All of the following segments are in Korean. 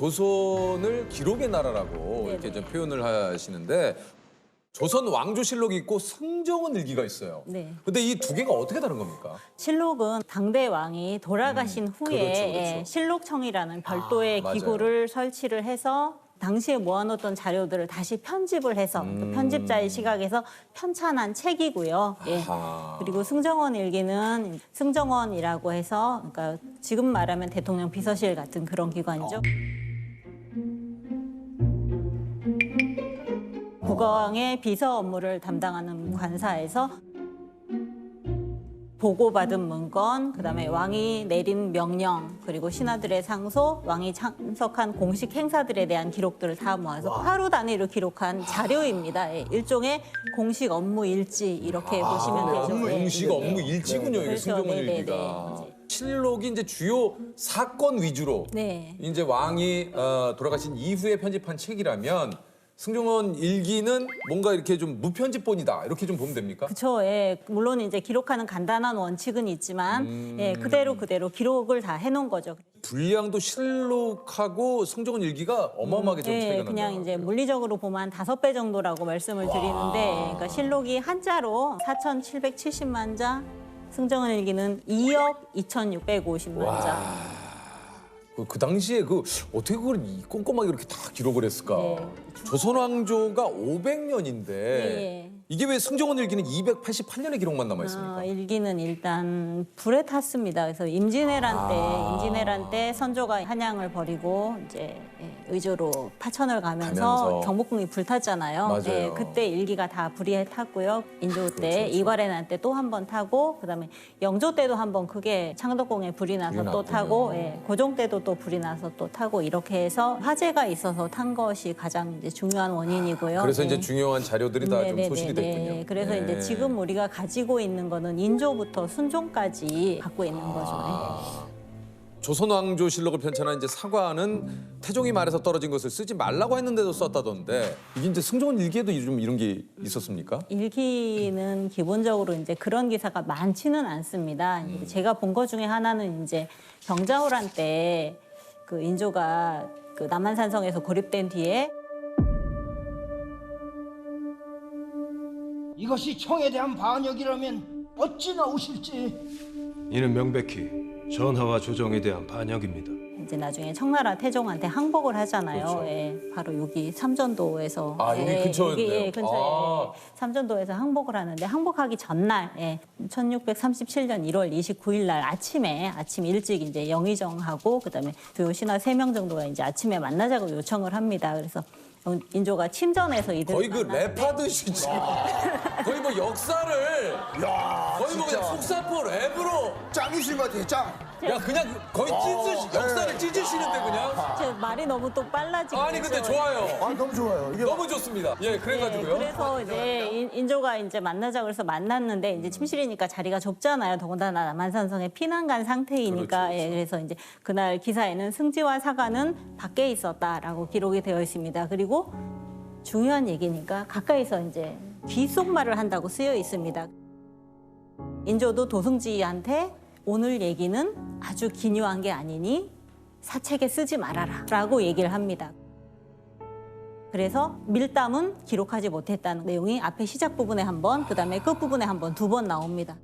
조선을 기록의 나라라고 이렇게 좀 표현을 하시는데 조선 왕조실록이 있고 승정원 일기가 있어요. 네. 근데 이 두 개가 어떻게 다른 겁니까? 실록은 당대 왕이 돌아가신 후에 그렇죠. 실록청이라는 별도의 맞아요. 기구를 설치를 해서 당시에 모아놓던 자료들을 다시 편집을 해서 그 편집자의 시각에서 편찬한 책이고요. 예. 아하. 그리고 승정원 일기는 승정원이라고 해서 그러니까 지금 말하면 대통령 비서실 같은 그런 기관이죠. 국왕의 비서 업무를 담당하는 관사에서 보고받은 문건, 그다음에 왕이 내린 명령, 그리고 신하들의 상소, 왕이 참석한 공식 행사들에 대한 기록들을 다 모아서 하루 단위로 기록한 자료입니다. 예, 일종의 공식 업무 일지 이렇게 보시면 되죠. 공식 업무 일지군요, 이게 그렇죠. 승정원 네네네. 일기가. 실록이 이제 주요 사건 위주로 네. 이제 왕이 돌아가신 이후에 편집한 책이라면 승정원 일기는 뭔가 이렇게 좀 무편집본이다 이렇게 좀 보면 됩니까? 그렇죠. 예. 물론 이제 기록하는 간단한 원칙은 있지만 예, 그대로 기록을 다 해놓은 거죠. 분량도 실록하고 승정원 일기가 어마어마하게 좀 차이가 예, 난다. 그냥 이제 물리적으로 보면 한 5배 정도라고 말씀을 드리는데, 그러니까 실록이 한자로 4,770만 자, 승정원 일기는 2억 2,650만 자. 그 당시에 어떻게 그걸 꼼꼼하게 이렇게 다 기록을 했을까? 네. 조선 왕조가 500년인데 예. 이게 왜 승정원 일기는 288년의 기록만 남아 있습니까? 일기는 일단 불에 탔습니다. 그래서 임진왜란 때 선조가 한양을 버리고 이제 의조로 파천을 가면서 경복궁이 불탔잖아요. 맞아요. 예, 그때 일기가 다 불이 탔고요. 인조 때 이괄의 난 때 또 한 번 타고 그다음에 영조 때도 한 번 크게 창덕궁에 불이 나서 또 났군요. 타고 고종 때도 또 불이 나서 또 타고 이렇게 해서 화재가 있어서 탄 것이 가장 이제 중요한 원인이고요. 그래서 예. 이제 중요한 자료들이 다 좀 네네네네. 소실이 됐군요. 그래서 네. 이제 지금 우리가 가지고 있는 거는 인조부터 순종까지 갖고 있는 거죠. 조선 왕조실록을 편찬한 이제 사관은 태종이 말해서 떨어진 것을 쓰지 말라고 했는데도 썼다던데 이게 이제 승정원 일기에도 좀 이런 게 있었습니까? 일기는 기본적으로 이제 그런 기사가 많지는 않습니다. 제가 본 것 중에 하나는 이제 병자호란 때 그 인조가 그 남한산성에서 고립된 뒤에 이것이 청에 대한 반역이라면 어찌나 오실지. 이는 명백히 전하와 조정에 대한 반역입니다. 이제 나중에 청나라 태종한테 항복을 하잖아요. 그렇죠. 예, 바로 여기 삼전도에서 여기 근처였네요. 여기, 근처에 삼전도에서 항복을 하는데 항복하기 전날 1637년 1월 29일 날 아침 일찍 이제 영의정하고 그다음에 주요 신하 3명 정도가 이제 아침에 만나자고 요청을 합니다. 그래서 인조가 침전해서 이들 거의 그 랩하듯이 지금 거의 뭐 역사를 거의 뭐 그냥 속사포 랩으로 짱이신 것 같아요, 짱. 야 그냥 거의 역사를 찢으시는데 그냥 제 말이 너무 또 빨라지고 아니 근데 좋아요. 너무 좋아요. 이게 너무 좋습니다. 예, 그래가지고요. 그래서 이제 인조가 이제 만나자 그래서 만났는데 이제 침실이니까 자리가 좁잖아요. 더군다나 남한산성에 피난 간 상태이니까 그렇죠. 그래서 이제 그날 기사에는 승지와 사관은 밖에 있었다라고 기록이 되어 있습니다. 그리고 중요한 얘기니까 가까이서 이제 귓속말을 한다고 쓰여 있습니다. 인조도 도승지한테 오늘 얘기는 아주 기묘한 게 아니니 사책에 쓰지 말아라 라고 얘기를 합니다. 그래서 밀담은 기록하지 못했다는 내용이 앞에 시작 부분에 한 번, 그다음에 끝 부분에 한 번, 2번 나옵니다.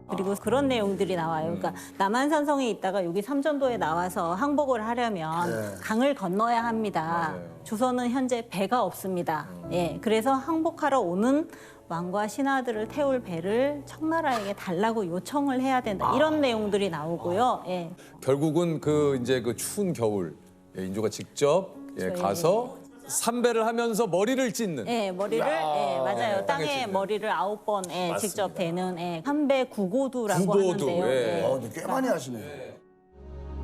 그리고 그런 내용들이 나와요. 그러니까 남한산성에 있다가 여기 삼전도에 나와서 항복을 하려면 강을 건너야 합니다. 맞아요. 조선은 현재 배가 없습니다. 예, 그래서 항복하러 오는 왕과 신하들을 태울 배를 청나라에게 달라고 요청을 해야 된다. 이런 내용들이 나오고요. 예. 결국은 그 이제 그 추운 겨울 인조가 직접 그렇죠. 가서 삼배를 하면서 머리를 찢는. 예, 머리를 맞아요. 네, 땅에 땅에 찢는. 머리를 9번 직접 대는 삼배 구고두라고 구고두, 하는데요. 예. 근데 꽤 많이 하시네.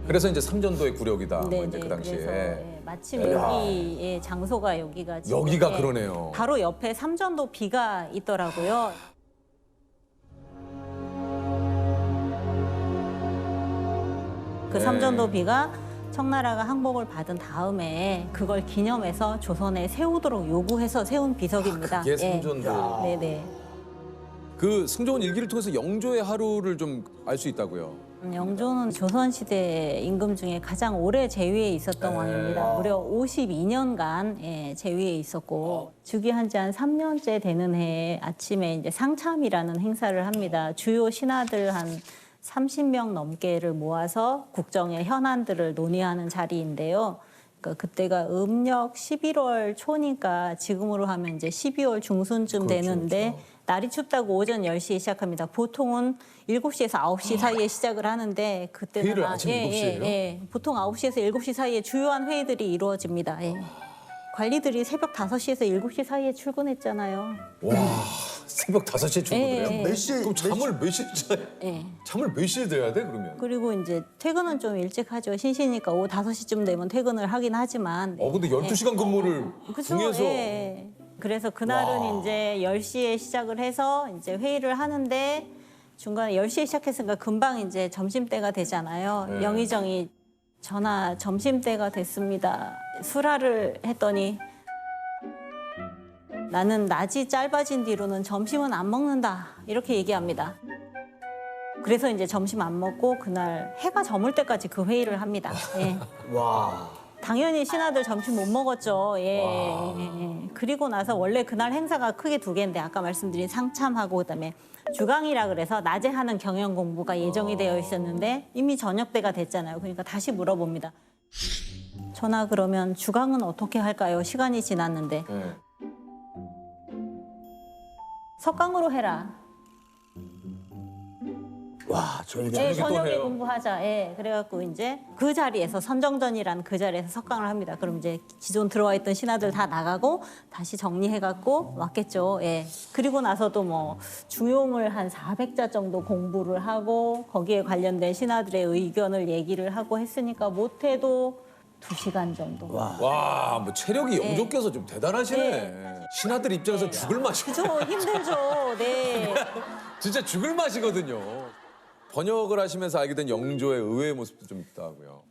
그래서 이제 삼전도의 구력이다. 뭐 이제 그 그래서 당시에 마침 여기 장소가 여기가 지금 여기가 그러네요. 바로 옆에 삼전도 비가 있더라고요. 그 네. 삼전도 비가 청나라가 항복을 받은 다음에 그걸 기념해서 조선에 세우도록 요구해서 세운 비석입니다. 그게 삼전도. 네네. 그 승종원 일기를 통해서 영조의 하루를 좀 알 수 있다고요. 영조는 조선시대 임금 중에 가장 오래 재위에 있었던 왕입니다. 무려 52년간 재위에 있었고 즉위한 지 한 3년째 되는 해에 아침에 이제 상참이라는 행사를 합니다. 주요 신하들 한 30명 넘게를 모아서 국정의 현안들을 논의하는 자리인데요. 그러니까 그때가 음력 11월 초니까 지금으로 하면 이제 12월 중순쯤 되는데 날이 춥다고 오전 10시에 시작합니다. 보통은 7시에서 9시 사이에 시작을 하는데 그때는 회의를 아침 7시에요? 보통 9시에서 7시 사이에 주요한 회의들이 이루어집니다. 예. 관리들이 새벽 5시에서 7시 사이에 출근했잖아요. 와, 새벽 5시에 출근해요? 예. 몇 시에 그럼 잠을 몇 시에 자요? 예. 잠을 몇 시에 자야 돼 그러면? 그리고 이제 퇴근은 좀 일찍 하죠. 신시니까 오후 5시쯤 되면 퇴근을 하긴 하지만. 근데 12시간 근무를 그쵸? 중에서 예. 그래서 그날은 이제 10시에 시작을 해서 이제 회의를 하는데 중간에 10시에 시작했으니까 금방 이제 점심때가 되잖아요. 네. 영의정이 전하 점심때가 됐습니다. 수라를 했더니 나는 낮이 짧아진 뒤로는 점심은 안 먹는다. 이렇게 얘기합니다. 그래서 이제 점심 안 먹고 그날 해가 저물 때까지 그 회의를 합니다. 예. 와. 당연히 신하들 점심 못 먹었죠. 예. 그리고 나서 원래 그날 행사가 크게 두 개인데 아까 말씀드린 상참하고 그다음에 주강이라 그래서 낮에 하는 경영 공부가 예정이 되어 있었는데 이미 저녁 때가 됐잖아요. 그러니까 다시 물어봅니다. 전하 그러면 주강은 어떻게 할까요? 시간이 지났는데 네. 석강으로 해라. 와, 저희 예, 또 저녁에 해요. 공부하자. 예, 그래갖고 이제 그 자리에서 선정전이라는 그 자리에서 석강을 합니다. 그럼 이제 기존 들어와 있던 신하들 다 나가고 다시 정리해갖고 왔겠죠. 예. 그리고 나서도 뭐 중용을 한 400자 정도 공부를 하고 거기에 관련된 신하들의 의견을 얘기를 하고 했으니까 못해도 2시간 정도. 와, 뭐 체력이 영조께서 좀 대단하시네. 네. 신하들 입장에서 죽을 맛이고 그죠, 힘들죠. 네. 진짜 죽을 맛이거든요. 번역을 하시면서 알게 된 영조의 의외의 모습도 좀 있다고요.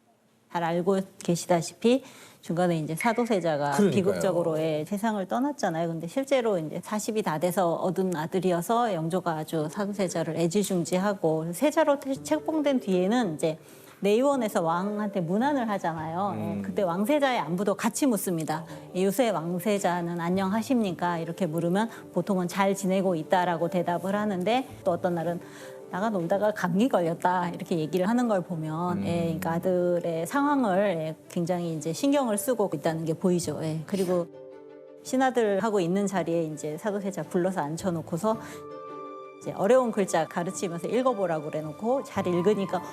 잘 알고 계시다시피 중간에 이제 사도세자가 그러니까요. 비극적으로 세상을 떠났잖아요. 근데 실제로 이제 40이 다 돼서 얻은 아들이어서 영조가 아주 사도세자를 애지중지하고 세자로 책봉된 뒤에는 이제 내의원에서 왕한테 문안을 하잖아요. 그때 왕세자의 안부도 같이 묻습니다. 요새 왕세자는 안녕하십니까? 이렇게 물으면 보통은 잘 지내고 있다라고 대답을 하는데 또 어떤 날은 나가 놀다가 감기 걸렸다 이렇게 얘기를 하는 걸 보면 그러니까 아들의 상황을 굉장히 이제 신경을 쓰고 있다는 게 보이죠. 그리고 신하들하고 있는 자리에 이제 사도세자 불러서 앉혀놓고서 이제 어려운 글자 가르치면서 읽어보라고 그래놓고 잘 읽으니까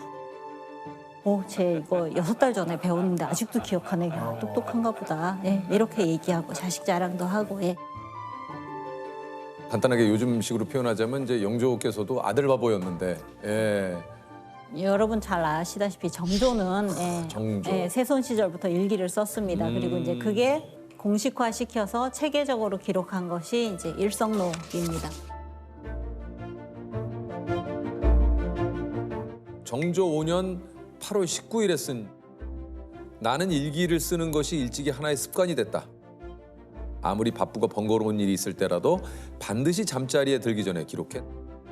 쟤 이거 6달 전에 배웠는데 아직도 기억하네. 야, 똑똑한가 보다. 이렇게 얘기하고 자식 자랑도 하고. 간단하게 요즘식으로 표현하자면 이제 영조께서도 아들 바보였는데 여러분 잘 아시다시피 정조는 정조. 세손 시절부터 일기를 썼습니다. 그리고 이제 그게 공식화시켜서 체계적으로 기록한 것이 이제 일성록입니다. 정조 5년 8월 19일에 쓴 나는 일기를 쓰는 것이 일찍이 하나의 습관이 됐다. 아무리 바쁘고 번거로운 일이 있을 때라도 반드시 잠자리에 들기 전에 기록해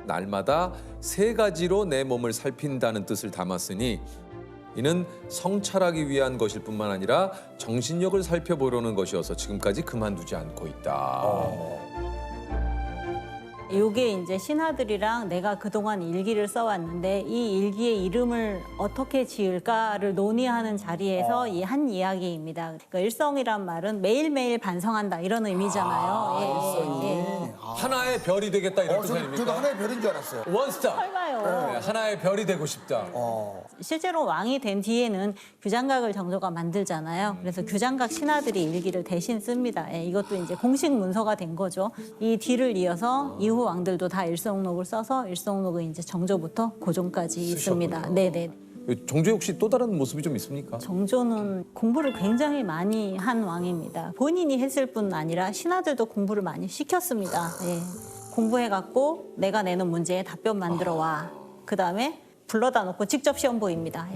날마다 3가지로 내 몸을 살핀다는 뜻을 담았으니 이는 성찰하기 위한 것일 뿐만 아니라 정신력을 살펴보려는 것이어서 지금까지 그만두지 않고 있다. 이게 이제 신하들이랑 내가 그동안 일기를 써왔는데 이 일기의 이름을 어떻게 지을까를 논의하는 자리에서 이 한 이야기입니다. 그러니까 일성이란 말은 매일매일 반성한다 이런 의미잖아요. 하나의 별이 되겠다 이런 뜻 저도 아닙니까? 하나의 별인 줄 알았어요. 원스타. 설마요. 네, 하나의 별이 되고 싶다. 실제로 왕이 된 뒤에는 규장각을 정조가 만들잖아요. 그래서 규장각 신하들이 일기를 대신 씁니다. 이것도 이제 공식 문서가 된 거죠. 이 뒤를 이어서 이후 왕들도 다 일성록을 써서 일성록은 이제 정조부터 고종까지 있습니다. 네네. 정조 혹시 또 다른 모습이 좀 있습니까? 정조는 공부를 굉장히 많이 한 왕입니다. 본인이 했을 뿐 아니라 신하들도 공부를 많이 시켰습니다. 공부해갖고 내가 내는 문제에 답변 만들어 와. 그다음에 불러다 놓고 직접 시험 보입니다.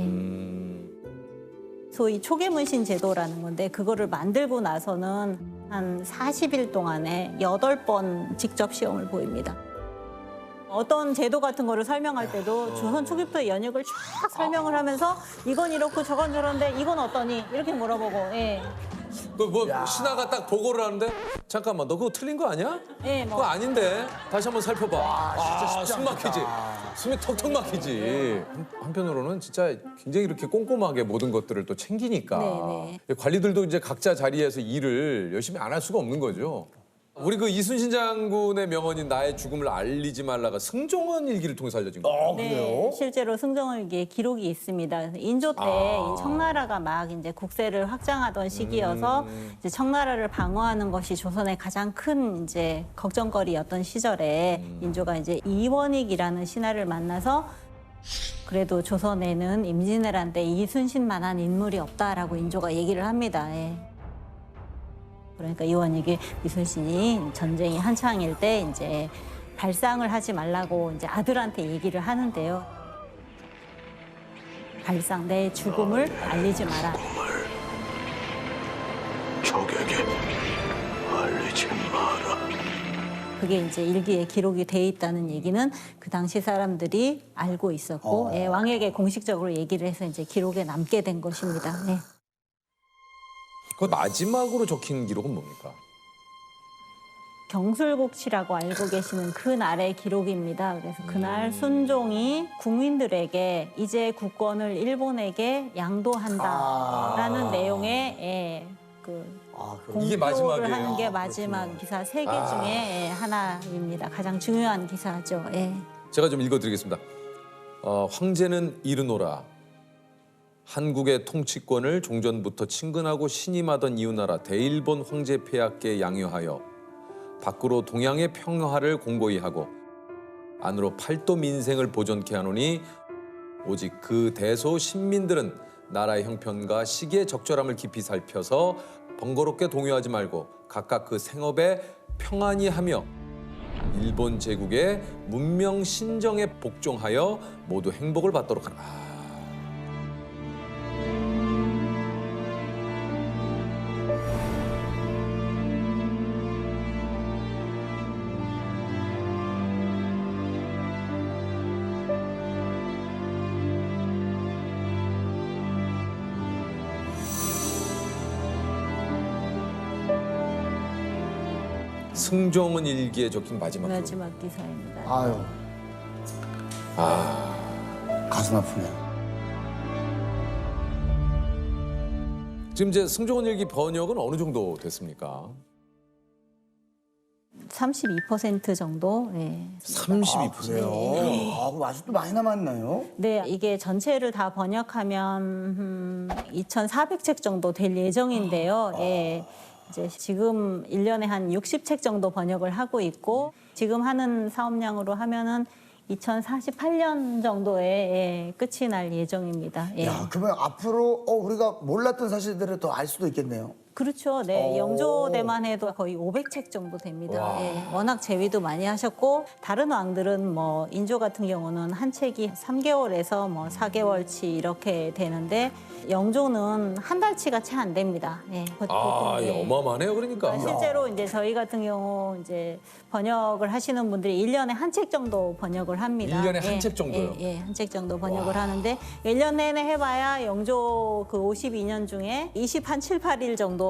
소위 초계문신 제도라는 건데 그거를 만들고 나서는 한 40일 동안에 8번 직접 시험을 보입니다. 어떤 제도 같은 거를 설명할 때도 조선 초기부터 연역을 쫙 설명을 하면서 이건 이렇고 저건 저런데 이건 어떠니 이렇게 물어보고 예. 뭐 신하가 딱 보고를 하는데 잠깐만 너 그거 틀린 거 아니야? 예, 뭐. 그거 아닌데 다시 한번 살펴봐. 숨 막히지. 숨이 턱턱 막히지. 한편으로는 진짜 굉장히 이렇게 꼼꼼하게 모든 것들을 또 챙기니까 네, 관리들도 이제 각자 자리에서 일을 열심히 안 할 수가 없는 거죠. 우리 그 이순신 장군의 명언인 나의 죽음을 알리지 말라가 승종원 일기를 통해서 알려진 거예요. 네, 실제로 승정원기에 기록이 있습니다. 인조 때 이 청나라가 막 이제 국세를 확장하던 시기여서 이제 청나라를 방어하는 것이 조선의 가장 큰 이제 걱정거리였던 시절에 인조가 이제 이원익이라는 신하를 만나서 그래도 조선에는 임진왜란 때 이순신만한 인물이 없다라고 인조가 얘기를 합니다. 예. 그러니까 이원익이 이순신이 전쟁이 한창일 때 이제 발상을 하지 말라고 이제 아들한테 얘기를 하는데요. 발상 내 죽음을 알리지 마라. 적에게 알리지 마라. 그게 이제 일기에 기록이 돼 있다는 얘기는 그 당시 사람들이 알고 있었고 예, 왕에게 공식적으로 얘기를 해서 이제 기록에 남게 된 것입니다. 예. 그 마지막으로 적힌 기록은 뭡니까? 경술국치라고 알고 계시는 그날의 기록입니다. 그래서 그날 순종이 국민들에게 이제 국권을 일본에게 양도한다라는 내용의 예, 그 이게 공표를 마지막이에요. 하는 게 마지막 기사 3개 중에 예, 하나입니다. 가장 중요한 기사죠. 예. 제가 좀 읽어드리겠습니다. 황제는 이르노라. 한국의 통치권을 종전부터 친근하고 신임하던 이웃나라 대일본 황제 폐하께 양요하여 밖으로 동양의 평화를 공고히 하고 안으로 팔도 민생을 보존케 하노니 오직 그 대소 신민들은 나라의 형편과 시기의 적절함을 깊이 살펴서 번거롭게 동요하지 말고 각각 그 생업에 평안히 하며 일본 제국의 문명 신정에 복종하여 모두 행복을 받도록 하라. 승종원 일기에 적힌 마지막 기록. 마지막 기사입니다. 아유. 가슴 아프네. 지금 이제 승종원 일기 번역은 어느 정도 됐습니까? 32% 정도. 예. 32%. 그래요? 그럼 아직도 많이 남았나요? 네, 이게 전체를 다 번역하면 2,400책 정도 될 예정인데요. 예. 이제 지금 1년에 한 60책 정도 번역을 하고 있고 지금 하는 사업량으로 하면은 2048년 정도에 예, 끝이 날 예정입니다. 예. 야, 그러면 앞으로 우리가 몰랐던 사실들을 더 알 수도 있겠네요. 그렇죠. 네, 영조대만 해도 거의 500책 정도 됩니다. 예, 워낙 재위도 많이 하셨고 다른 왕들은 뭐 인조 같은 경우는 한 책이 3개월에서 뭐 4개월치 이렇게 되는데 영조는 한 달치가 채 안 됩니다. 예, 보통, 예. 어마어마하네요, 그러니까. 실제로 이제 저희 같은 경우 이제 번역을 하시는 분들이 1년에 한 책 정도 번역을 합니다. 1년에 한 책 정도요? 예, 한 책 정도 번역을 하는데 1년 내내 해봐야 영조 그 52년 중에 7, 8일 정도를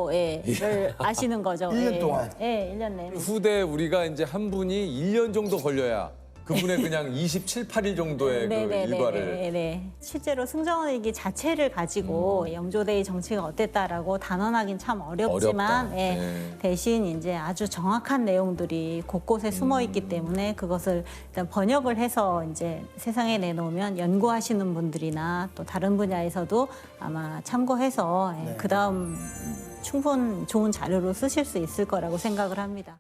아시는 거죠. 1년 예. 동안? 예, 1년 내내. 후대 우리가 이제 한 분이 1년 정도 걸려야 그분의 그냥 27, 8일 정도의 그 일과를. 네네. 실제로 승정원 일기 자체를 가지고 영조대의 정치가 어땠다라고 단언하긴 참 어렵지만 어렵다. 예, 네. 대신 이제 아주 정확한 내용들이 곳곳에 숨어 있기 때문에 그것을 일단 번역을 해서 이제 세상에 내놓으면 연구하시는 분들이나 또 다른 분야에서도 아마 참고해서 그 다음 충분 좋은 자료로 쓰실 수 있을 거라고 생각을 합니다.